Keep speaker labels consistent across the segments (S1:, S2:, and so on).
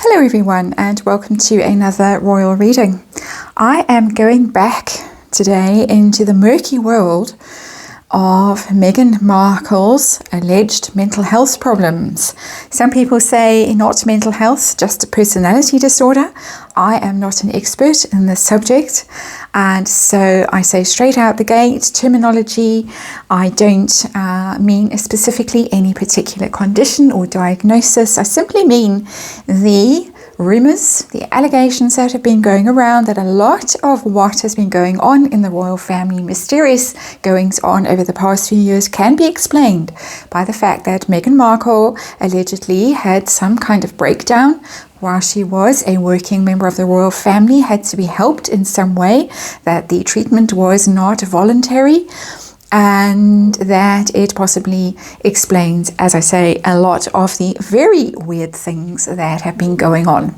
S1: Hello everyone and welcome to another royal reading. I am going back today into the murky world of Meghan Markle's alleged mental health problems. Some people say not mental health, just a personality disorder. I am not an expert in this subject, and so I say straight out the gate, terminology, I don't mean specifically any particular condition or diagnosis. I simply mean the rumours, the allegations that have been going around that a lot of what has been going on in the royal family, mysterious goings on over the past few years, can be explained by the fact that Meghan Markle allegedly had some kind of breakdown while she was a working member of the royal family, had to be helped in some way, that the treatment was not voluntary, and that it possibly explains, as I say, a lot of the very weird things that have been going on.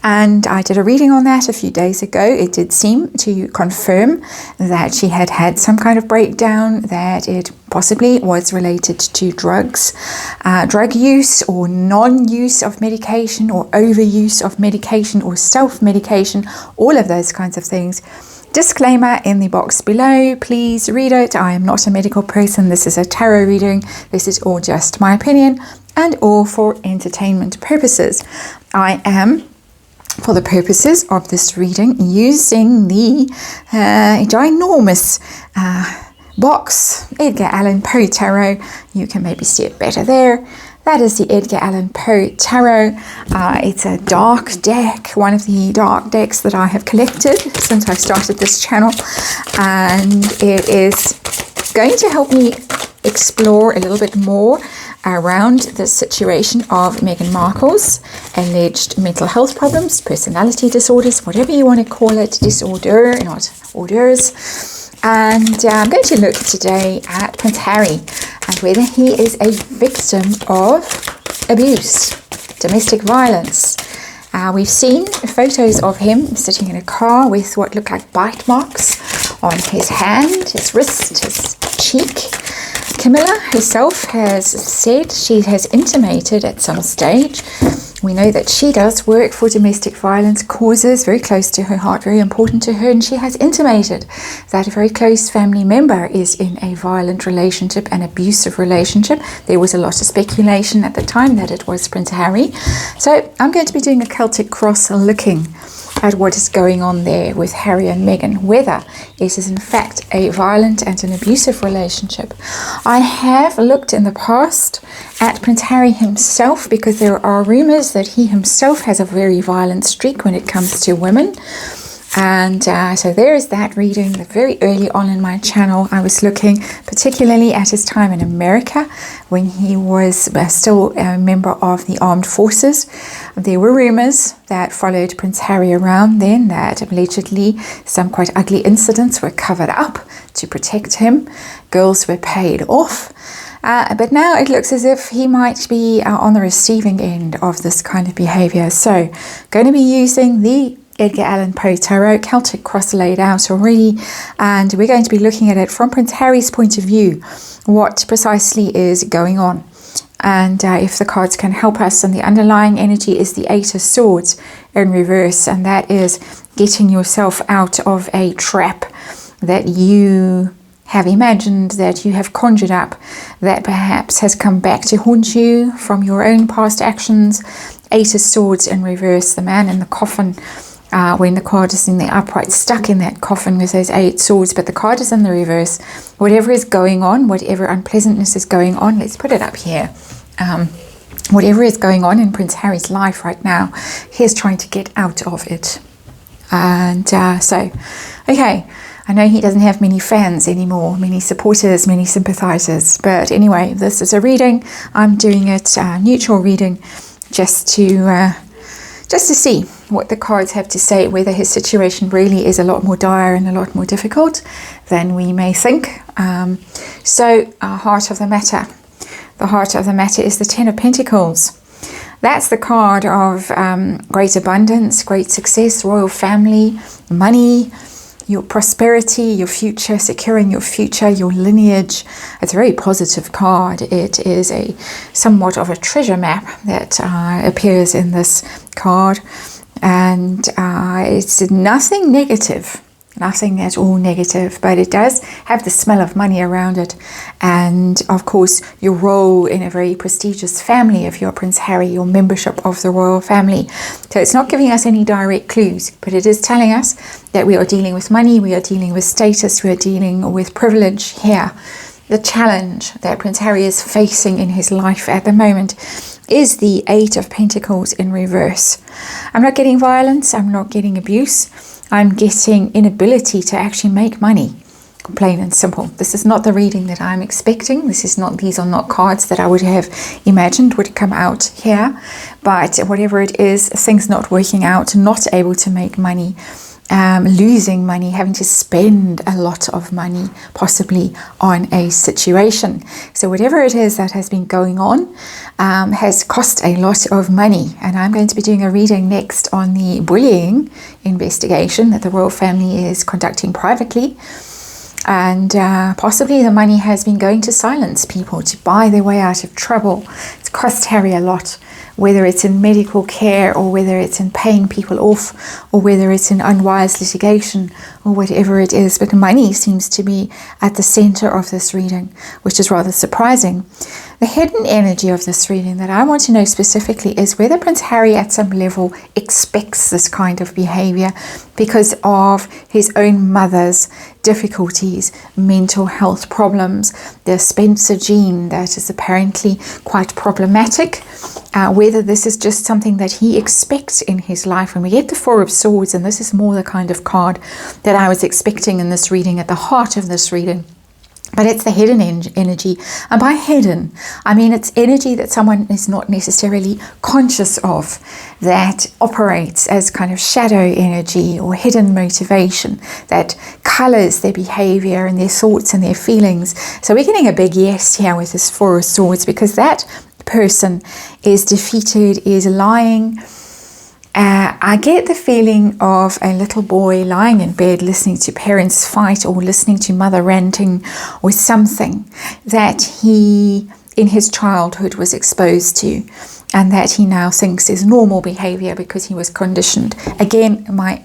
S1: And I did a reading on that a few days ago. It did seem to confirm that she had had some kind of breakdown, that it possibly was related to drugs, drug use or non-use of medication or overuse of medication or self-medication, all of those kinds of things. Disclaimer in the box below, please read it. I am not a medical person. This is a tarot reading. This is all just my opinion and all for entertainment purposes. I am, for the purposes of this reading, using the ginormous box, Edgar Allan Poe Tarot. You can maybe see it better there. That is the Edgar Allan Poe Tarot. It's a dark deck, one of the dark decks that I have collected since I started this channel. And it is going to help me explore a little bit more around the situation of Meghan Markle's alleged mental health problems, personality disorders, whatever you want to call it, disorder, not orders. And I'm going to look today at Prince Harry and whether he is a victim of abuse, domestic violence. We've seen photos of him sitting in a car with what look like bite marks on his hand, his wrist, his cheek. Camilla herself has said, she has intimated at some stage, we know that she does work for domestic violence causes, very close to her heart, very important to her, and she has intimated that a very close family member is in a violent relationship, an abusive relationship. There was a lot of speculation at the time that it was Prince Harry. So I'm going to be doing a Celtic cross looking at what is going on there with Harry and Meghan, whether it is in fact a violent and an abusive relationship. I have looked in the past at Prince Harry himself because there are rumours that he himself has a very violent streak when it comes to women. And so there is that reading. Very early on in my channel, I was looking particularly at his time in America when he was still a member of the armed forces. There were rumors that followed Prince Harry around then that allegedly some quite ugly incidents were covered up to protect him. Girls were paid off. But now it looks as if he might be on the receiving end of this kind of behavior. So going to be using the Edgar Allan Poe Tarot, Celtic cross laid out already, and we're going to be looking at it from Prince Harry's point of view, what precisely is going on. And if the cards can help us, and the underlying energy is the Eight of Swords in reverse, and that is getting yourself out of a trap that you have imagined, that you have conjured up, that perhaps has come back to haunt you from your own past actions. Eight of Swords in reverse, the man in the coffin, when the card is in the upright, stuck in that coffin with those 8 swords, but the card is in the reverse. Whatever is going on, whatever unpleasantness is going on, let's put it up here. Whatever is going on in Prince Harry's life right now, he's trying to get out of it. And okay, I know he doesn't have many fans anymore, many supporters, many sympathizers. But anyway, this is a reading. I'm doing it neutral reading just to see what the cards have to say, whether his situation really is a lot more dire and a lot more difficult than we may think. Heart of the matter. The heart of the matter is the Ten of Pentacles. That's the card of great abundance, great success, royal family, money, your prosperity, your future, securing your future, your lineage. It's a very positive card. It is a somewhat of a treasure map that appears in this card, and it's nothing negative. Nothing at all negative, but it does have the smell of money around it, and of course your role in a very prestigious family if you're Prince Harry, your membership of the royal family. So it's not giving us any direct clues, but it is telling us that we are dealing with money, we are dealing with status, we are dealing with privilege here. The challenge that Prince Harry is facing in his life at the moment is the Eight of Pentacles in reverse. I'm not getting violence, I'm not getting abuse, I'm getting inability to actually make money, plain and simple. This is not the reading that I'm expecting. These are not cards that I would have imagined would come out here. But whatever it is, things not working out, not able to make money, losing money, having to spend a lot of money possibly on a situation. So whatever it is that has been going on has cost a lot of money. And I'm going to be doing a reading next on the bullying investigation that the royal family is conducting privately. And possibly the money has been going to silence people, to buy their way out of trouble. It's cost Harry a lot, whether it's in medical care or whether it's in paying people off or whether it's in unwise litigation or whatever it is. But money seems to be at the center of this reading, which is rather surprising. The hidden energy of this reading that I want to know specifically is whether Prince Harry at some level expects this kind of behavior because of his own mother's difficulties, mental health problems, the Spencer gene that is apparently quite problematic, whether this is just something that he expects in his life. When we get the Four of Swords, and this is more the kind of card that I was expecting in this reading, at the heart of this reading, but it's the hidden energy. And by hidden, I mean it's energy that someone is not necessarily conscious of, that operates as kind of shadow energy or hidden motivation, that colors their behavior and their thoughts and their feelings. So we're getting a big yes here with this Four of Swords, because that person is defeated, is lying. I get the feeling of a little boy lying in bed listening to parents fight or listening to mother ranting or something that he in his childhood was exposed to and that he now thinks is normal behavior because he was conditioned. Again, my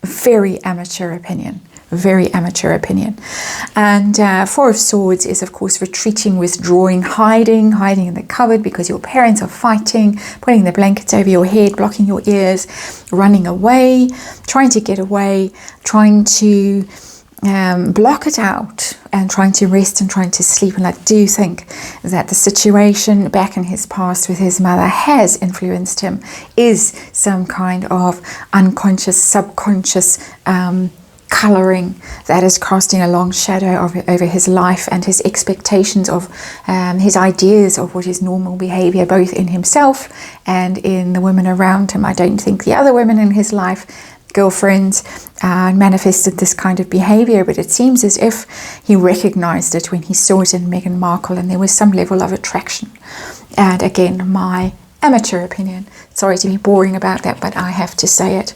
S1: very amateur opinion. Very amateur opinion. And Four of Swords is of course retreating, withdrawing, hiding in the cupboard because your parents are fighting, putting the blankets over your head, blocking your ears, running away, trying to get away, trying to block it out and trying to rest and trying to sleep. And I do think that the situation back in his past with his mother has influenced him, is some kind of unconscious, subconscious colouring that is casting a long shadow over his life and his expectations of his ideas of what is normal behaviour, both in himself and in the women around him. I don't think the other women in his life, girlfriends, manifested this kind of behaviour, but it seems as if he recognised it when he saw it in Meghan Markle, and there was some level of attraction. And again, my amateur opinion. Sorry to be boring about that, but I have to say it.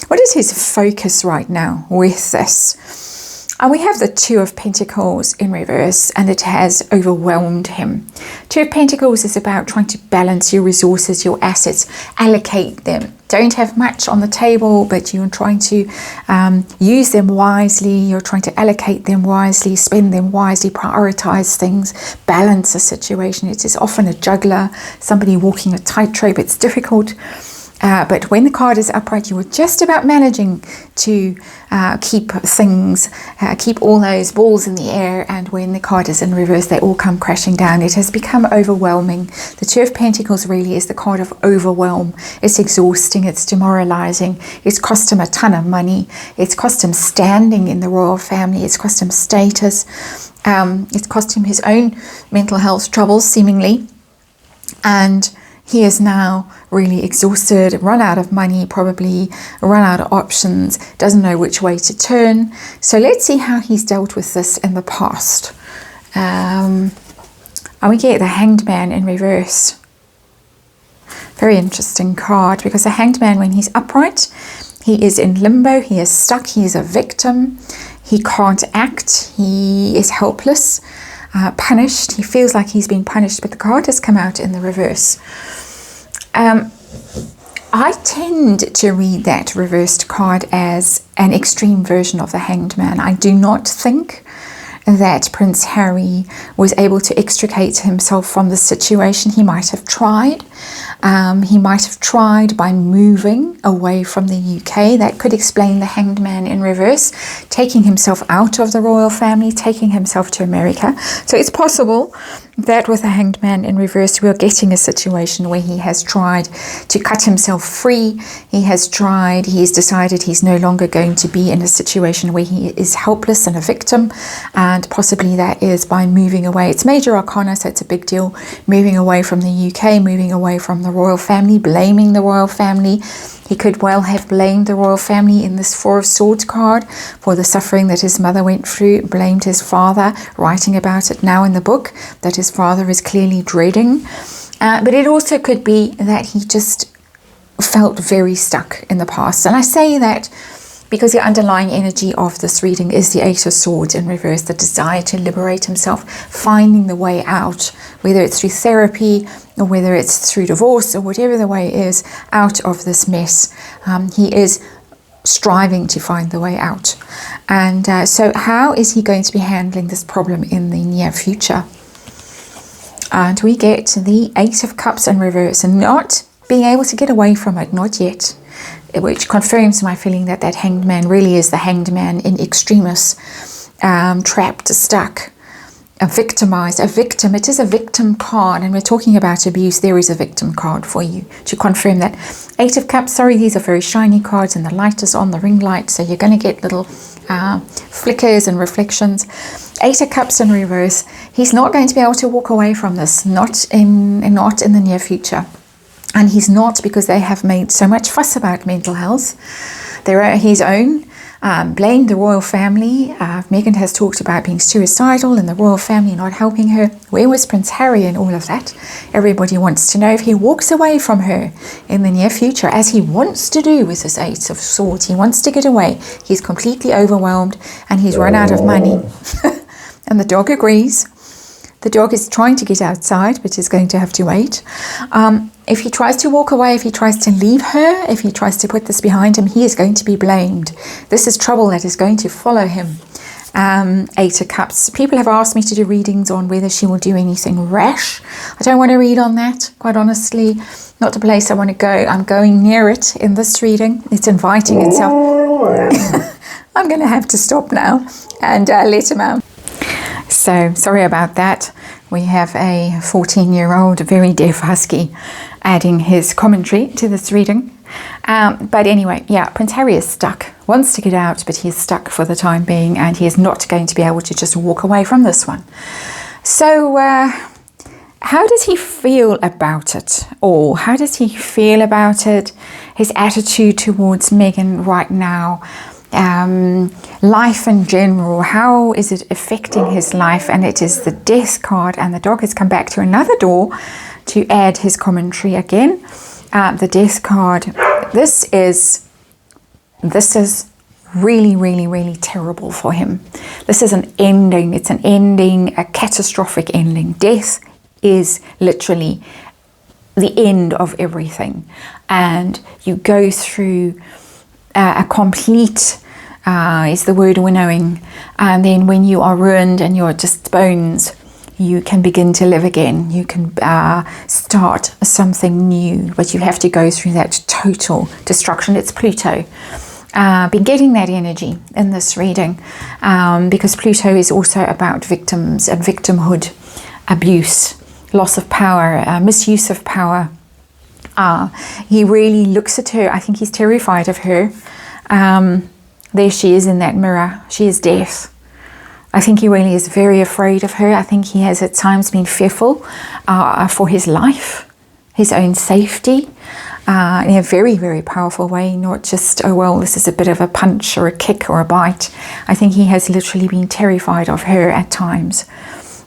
S1: What is his focus right now with this? And we have the Two of Pentacles in reverse, and it has overwhelmed him. Two of Pentacles is about trying to balance your resources, your assets, allocate them. Don't have much on the table, but you're trying to use them wisely. You're trying to allocate them wisely, spend them wisely, prioritize things, balance a situation. It is often a juggler, somebody walking a tightrope. It's difficult. But when the card is upright, you're just about managing to keep things, keep all those balls in the air. And when the card is in reverse, they all come crashing down. It has become overwhelming. The Two of Pentacles really is the card of overwhelm. It's exhausting. It's demoralizing. It's cost him a ton of money. It's cost him standing in the royal family. It's cost him status. It's cost him his own mental health troubles, seemingly. And he is now really exhausted, run out of money, probably run out of options, doesn't know which way to turn. So let's see how he's dealt with this in the past. And we get the Hanged Man in reverse. Very interesting card, because the Hanged Man, when he's upright, He is in limbo. He is stuck. He is a victim. He can't act. He is helpless, punished. He feels like he's being punished, but the card has come out in the reverse. I tend to read that reversed card as an extreme version of the Hanged Man. I do not think that Prince Harry was able to extricate himself from the situation. He might have tried. He might have tried by moving away from the UK. That could explain the Hanged Man in reverse, taking himself out of the royal family, taking himself to America. So it's possible that with the Hanged Man in reverse, we're getting a situation where he has tried to cut himself free. He has decided he's no longer going to be in a situation where he is helpless and a victim, and possibly that is by moving away. It's major arcana, so it's a big deal. Moving away from the UK, moving away from the royal family, blaming the royal family. He could well have blamed the royal family in this Four of Swords card for the suffering that his mother went through, blamed his father, writing about it now in the book, that his father is clearly dreading. But it also could be that he just felt very stuck in the past. And I say that because the underlying energy of this reading is the Eight of Swords in reverse, the desire to liberate himself, finding the way out, whether it's through therapy or whether it's through divorce or whatever the way is, out of this mess. He is striving to find the way out. And so how is he going to be handling this problem in the near future? And we get the Eight of Cups in reverse, and not being able to get away from it, not yet. Which confirms my feeling that that Hanged Man really is the Hanged Man in extremis, trapped, stuck, victimized, a victim. It is a victim card, and we're talking about abuse. There is a victim card for you to confirm that. Eight of Cups, sorry, these are very shiny cards, and the light is on, the ring light, so you're going to get little flickers and reflections. Eight of Cups in reverse. He's not going to be able to walk away from this, not in the near future. And he's not, because they have made so much fuss about mental health. They're his own, blamed the royal family. Meghan has talked about being suicidal and the royal family not helping her. Where was Prince Harry and all of that? Everybody wants to know if he walks away from her in the near future, as he wants to do with his Eight of Swords. He wants to get away. He's completely overwhelmed and he's run out of money. And the dog agrees. The dog is trying to get outside, but is going to have to wait. If he tries to walk away, if he tries to leave her, if he tries to put this behind him, he is going to be blamed. This is trouble that is going to follow him. Eight of Cups. People have asked me to do readings on whether she will do anything rash. I don't want to read on that, quite honestly. Not the place I want to go. I'm going near it in this reading. It's inviting itself. I'm going to have to stop now and let him out. So sorry about that. We have a 14-year-old, very deaf husky, adding his commentary to this reading. But anyway, yeah, Prince Harry is stuck, wants to get out, but he is stuck for the time being, and he is not going to be able to just walk away from this one. So how does he feel about it? Or how does he feel about it? His attitude towards Meghan right now? Life in general, how is it affecting his life? And it is the Death card, and the dog has come back to another door to add his commentary again. The Death card, this is really, really, really terrible for him. This is an ending. It's an ending, a catastrophic ending. Death is literally the end of everything, and you go through a complete is the word winnowing, and then when you are ruined and you're just bones, you can begin to live again. You can start something new, but you have to go through that total destruction. It's Pluto. Been getting that energy in this reading, because Pluto is also about victims and victimhood, abuse, loss of power, misuse of power. He really looks at her. I think he's terrified of her. There she is in that mirror. She is death. I think he really is very afraid of her. I think he has at times been fearful for his life, his own safety, in a very, very powerful way. Not just, oh, well, this is a bit of a punch or a kick or a bite. I think he has literally been terrified of her at times.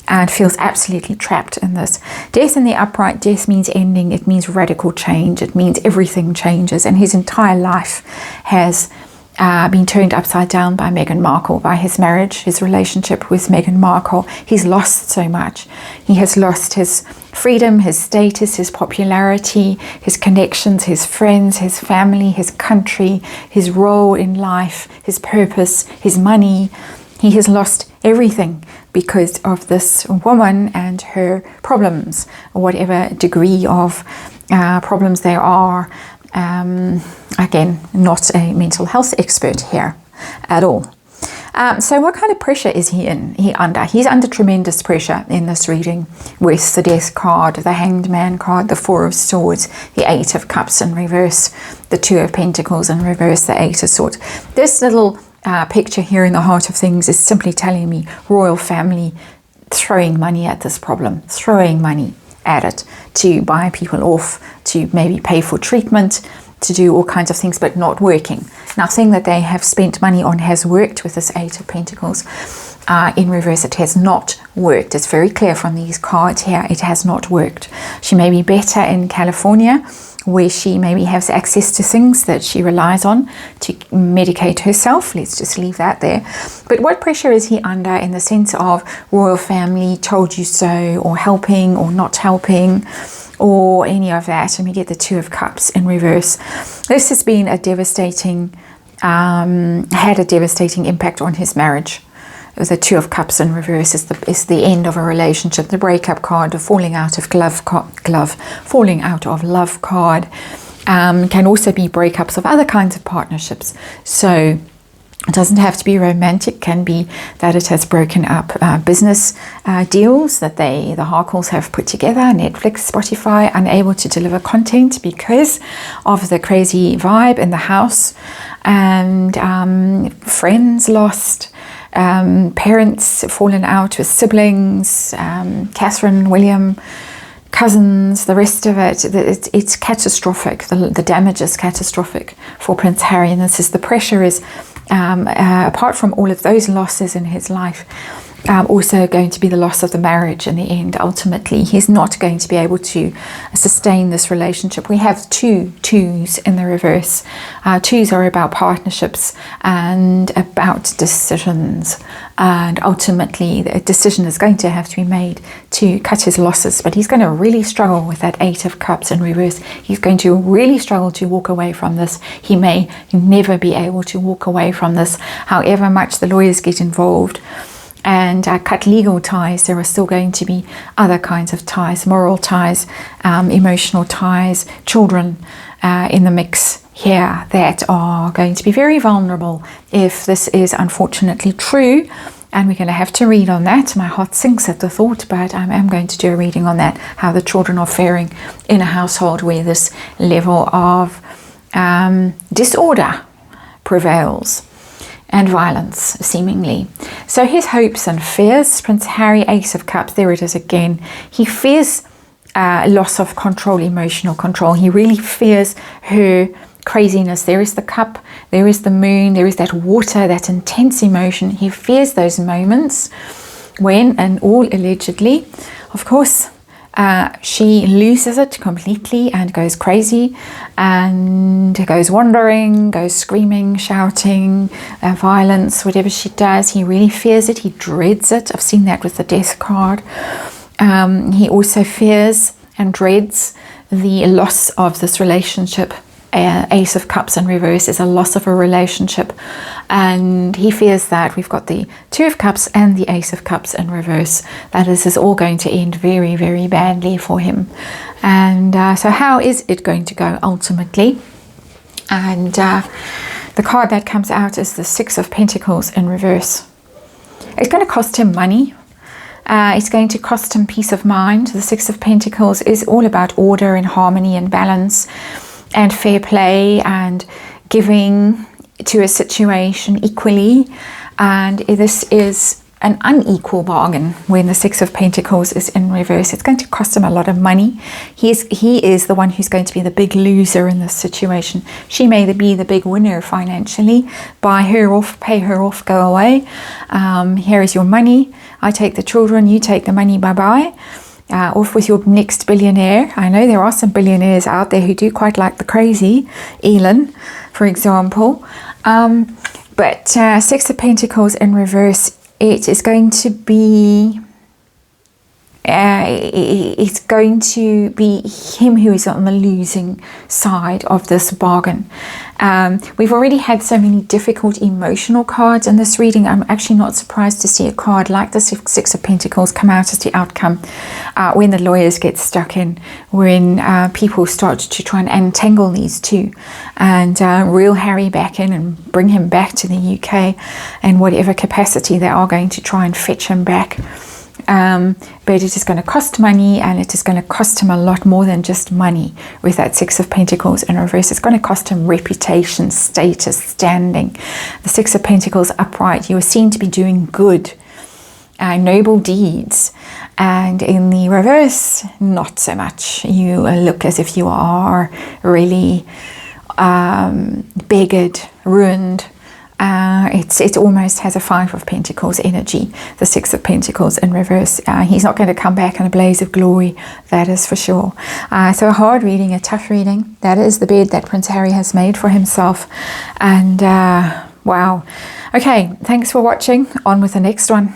S1: and feels absolutely trapped in this. Death in the upright, death means ending, it means radical change, it means everything changes, and his entire life has been turned upside down by Meghan Markle, by his marriage, his relationship with Meghan Markle. He's lost so much. He has lost his freedom, his status, his popularity, his connections, his friends, his family, his country, his role in life, his purpose, his money. He has lost everything because of this woman and her problems, or whatever degree of problems there are. Again, not a mental health expert here at all. So what kind of pressure is he under? He's under tremendous pressure in this reading with the Death card, the Hanged Man card, the Four of Swords, the Eight of Cups in reverse, the Two of Pentacles in reverse, the Eight of Swords. This little picture here in the heart of things is simply telling me royal family throwing money at this problem, throwing money at it to buy people off, to maybe pay for treatment, to do all kinds of things, but not working. Nothing that they have spent money on has worked with this Eight of Pentacles. In reverse, it has not worked. It's very clear from these cards here, it has not worked. She may be better in California, where she maybe has access to things that she relies on to medicate herself. Let's just leave that there. But what pressure is he under in the sense of royal family told you so, or helping or not helping, or any of that? And we get the Two of Cups in reverse. This has been a devastating, had a devastating impact on his marriage. The Two of Cups in reverse is the end of a relationship, the breakup card, the falling out of falling out of love card. Can also be breakups of other kinds of partnerships. So it doesn't have to be romantic, can be that it has broken up business deals that the Harkles have put together, Netflix, Spotify, unable to deliver content because of the crazy vibe in the house, and friends lost, parents fallen out with siblings, Catherine, William, cousins, the rest of it. It's catastrophic. The damage is catastrophic for Prince Harry, and this is the pressure is apart from all of those losses in his life, also going to be the loss of the marriage in the end. Ultimately, he's not going to be able to sustain this relationship. We have two twos in the reverse. Twos are about partnerships and about decisions, and ultimately a decision is going to have to be made to cut his losses, but he's going to really struggle with that Eight of Cups in reverse. He's going to really struggle to walk away from this. He may never be able to walk away from this, however much the lawyers get involved and cut legal ties. There are still going to be other kinds of ties, moral ties, emotional ties, children in the mix here that are going to be very vulnerable if this is unfortunately true. And we're going to have to read on that. My heart sinks at the thought, but I am going to do a reading on that, how the children are faring in a household where this level of disorder prevails and violence, seemingly. So his hopes and fears, Prince Harry, Ace of Cups, there it is again. He fears loss of control, emotional control. He really fears her craziness. There is the cup, there is the moon, there is that water, that intense emotion. He fears those moments when, and all allegedly, of course, she loses it completely and goes crazy and goes wandering, goes screaming, shouting, violence, whatever she does. He really fears it. He dreads it. I've seen that with the Death card. He also fears and dreads the loss of this relationship. Ace of Cups in reverse is a loss of a relationship, and he fears that. We've got the Two of Cups and the Ace of Cups in reverse, that this is all going to end very, very badly for him. And so how is it going to go ultimately? And the card that comes out is the Six of Pentacles in reverse. It's going to cost him money. It's going to cost him peace of mind. The Six of Pentacles is all about order and harmony and balance and fair play and giving to a situation equally, and this is an unequal bargain when the Six of Pentacles is in reverse. It's going to cost him a lot of money. He is the one who's going to be the big loser in this situation. She may be the big winner financially. Buy her off, pay her off, go away. Here is your money. I take the children, you take the money, bye-bye. Off with your next billionaire. I know there are some billionaires out there who do quite like the crazy. Elon, for example. But Six of Pentacles in reverse, it is going to be... it's going to be him who is on the losing side of this bargain. We've already had so many difficult emotional cards in this reading. I'm actually not surprised to see a card like the Six of Pentacles come out as the outcome when the lawyers get stuck in, when people start to try and untangle these two and reel Harry back in and bring him back to the UK in whatever capacity they are going to try and fetch him back. But it is going to cost money, and it is going to cost him a lot more than just money with that Six of Pentacles in reverse. It's going to cost him reputation, status, standing. The Six of Pentacles upright, you are seen to be doing good, noble deeds, and in the reverse, not so much. You look as if you are really beggared, ruined. It almost has a Five of Pentacles energy, the Six of Pentacles in reverse. He's not going to come back in a blaze of glory, that is for sure. So a hard reading, a tough reading. That is the bed that Prince Harry has made for himself. And wow. Okay, thanks for watching. On with the next one.